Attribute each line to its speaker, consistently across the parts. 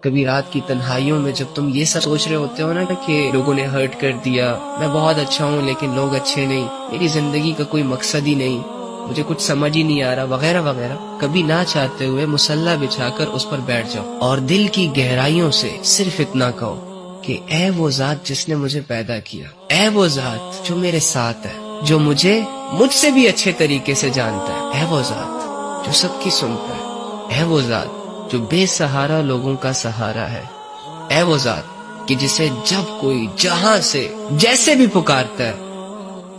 Speaker 1: کبھی رات کی تنہائیوں میں جب تم یہ سب سوچ رہے ہوتے ہو نا کہ لوگوں نے ہرٹ کر دیا، میں بہت اچھا ہوں لیکن لوگ اچھے نہیں، میری زندگی کا کوئی مقصد ہی نہیں، مجھے کچھ سمجھ ہی نہیں آ رہا وغیرہ وغیرہ، کبھی نہ چاہتے ہوئے مصلی بچھا کر اس پر بیٹھ جاؤ اور دل کی گہرائیوں سے صرف اتنا کہو کہ اے وہ ذات جس نے مجھے پیدا کیا، اے وہ ذات جو میرے ساتھ ہے، جو مجھ سے بھی اچھے طریقے سے جانتا ہے، اے وہ ذات جو سب کی سنتا ہے، اے وہ ذات جو بے سہارا لوگوں کا سہارا ہے، اے وہ ذات کہ جسے جب کوئی جہاں سے جیسے بھی پکارتا ہے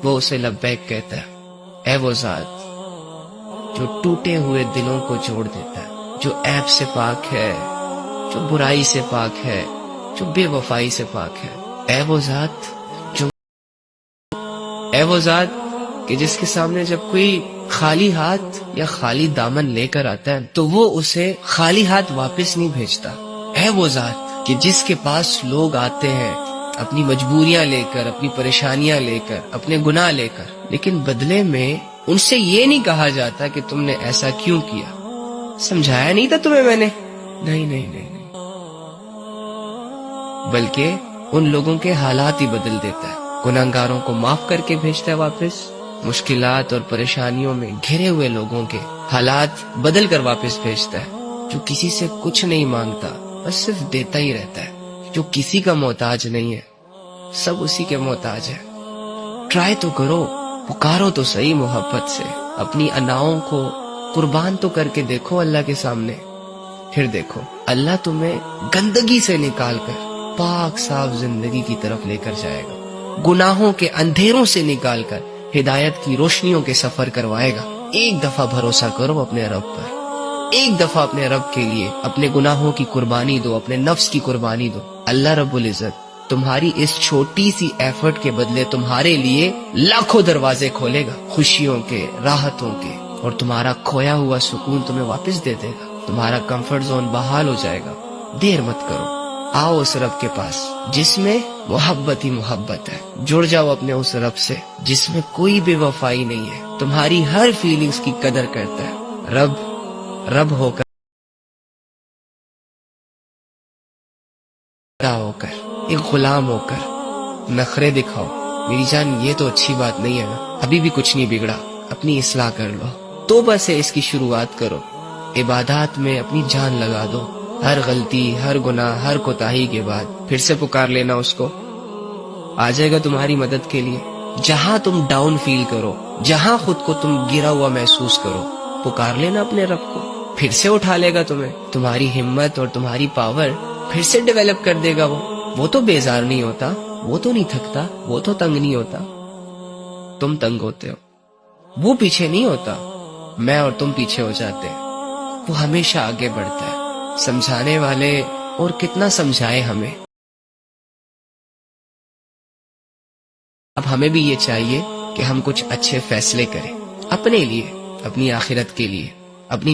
Speaker 1: وہ اسے لبیک کہتا ہے، اے وہ ذات جو ٹوٹے ہوئے دلوں کو جوڑ دیتا ہے، جو عیب سے پاک ہے، جو برائی سے پاک ہے، جو بے وفائی سے پاک ہے، اے وہ ذات کہ جس کے سامنے جب کوئی خالی ہاتھ یا خالی دامن لے کر آتا ہے تو وہ اسے خالی ہاتھ واپس نہیں بھیجتا، اے وہ ذات کہ جس کے پاس لوگ آتے ہیں اپنی مجبوریاں لے کر، اپنی پریشانیاں لے کر، اپنے گناہ لے کر، لیکن بدلے میں ان سے یہ نہیں کہا جاتا کہ تم نے ایسا کیوں کیا، سمجھایا نہیں تھا تمہیں میں نے، نہیں نہیں نہیں نہیں، بلکہ ان لوگوں کے حالات ہی بدل دیتا ہے، گناہگاروں کو معاف کر کے بھیجتا ہے واپس، مشکلات اور پریشانیوں میں گھرے ہوئے لوگوں کے حالات بدل کر واپس بھیجتا ہے، جو کسی سے کچھ نہیں مانگتا بس صرف دیتا ہی رہتا ہے، جو کسی کا محتاج نہیں ہے، سب اسی کے محتاج ہے۔ ٹرائی تو کرو، پکارو تو صحیح محبت سے، اپنی اناؤں کو قربان تو کر کے دیکھو اللہ کے سامنے، پھر دیکھو اللہ تمہیں گندگی سے نکال کر پاک صاف زندگی کی طرف لے کر جائے گا، گناہوں کے اندھیروں سے نکال کر ہدایت کی روشنیوں کے سفر کروائے گا۔ ایک دفعہ بھروسہ کرو اپنے رب پر، ایک دفعہ اپنے رب کے لیے اپنے گناہوں کی قربانی دو، اپنے نفس کی قربانی دو، اللہ رب العزت تمہاری اس چھوٹی سی ایفرٹ کے بدلے تمہارے لیے لاکھوں دروازے کھولے گا، خوشیوں کے، راحتوں کے، اور تمہارا کھویا ہوا سکون تمہیں واپس دے دے گا، تمہارا کمفرٹ زون بحال ہو جائے گا۔ دیر مت کرو، آؤ اس رب کے پاس جس میں محبت ہی محبت ہے، جڑ جاؤ اپنے اس رب سے جس میں کوئی بے وفائی نہیں ہے، تمہاری ہر فیلنگز کی قدر کرتا ہے، رب ہو کر ایک غلام ہو کر نخرے دکھاؤ، میری جان یہ تو اچھی بات نہیں ہے نا، ابھی بھی کچھ نہیں بگڑا، اپنی اصلاح کر لو، توبہ سے اس کی شروعات کرو، عبادات میں اپنی جان لگا دو، ہر غلطی، ہر گناہ، ہر کوتاہی کے بعد پھر سے پکار لینا اس کو، آ جائے گا تمہاری مدد کے لیے۔ جہاں تم ڈاؤن فیل کرو، جہاں خود کو تم گرا ہوا محسوس کرو، پکار لینا اپنے رب کو، پھر سے اٹھا لے گا تمہیں، تمہاری ہمت اور تمہاری پاور پھر سے ڈیولپ کر دے گا۔ وہ تو بیزار نہیں ہوتا، وہ تو نہیں تھکتا، وہ تو تنگ نہیں ہوتا، تم تنگ ہوتے ہو، وہ پیچھے نہیں ہوتا، میں اور تم پیچھے ہو جاتے ہیں، وہ ہمیشہ آگے بڑھتا ہے۔ سمجھانے والے اور کتنا سمجھائے ہمیں، اب ہمیں بھی یہ چاہیے کہ ہم کچھ اچھے فیصلے کریں، اپنے لیے، اپنی آخرت کے لیے، اپنی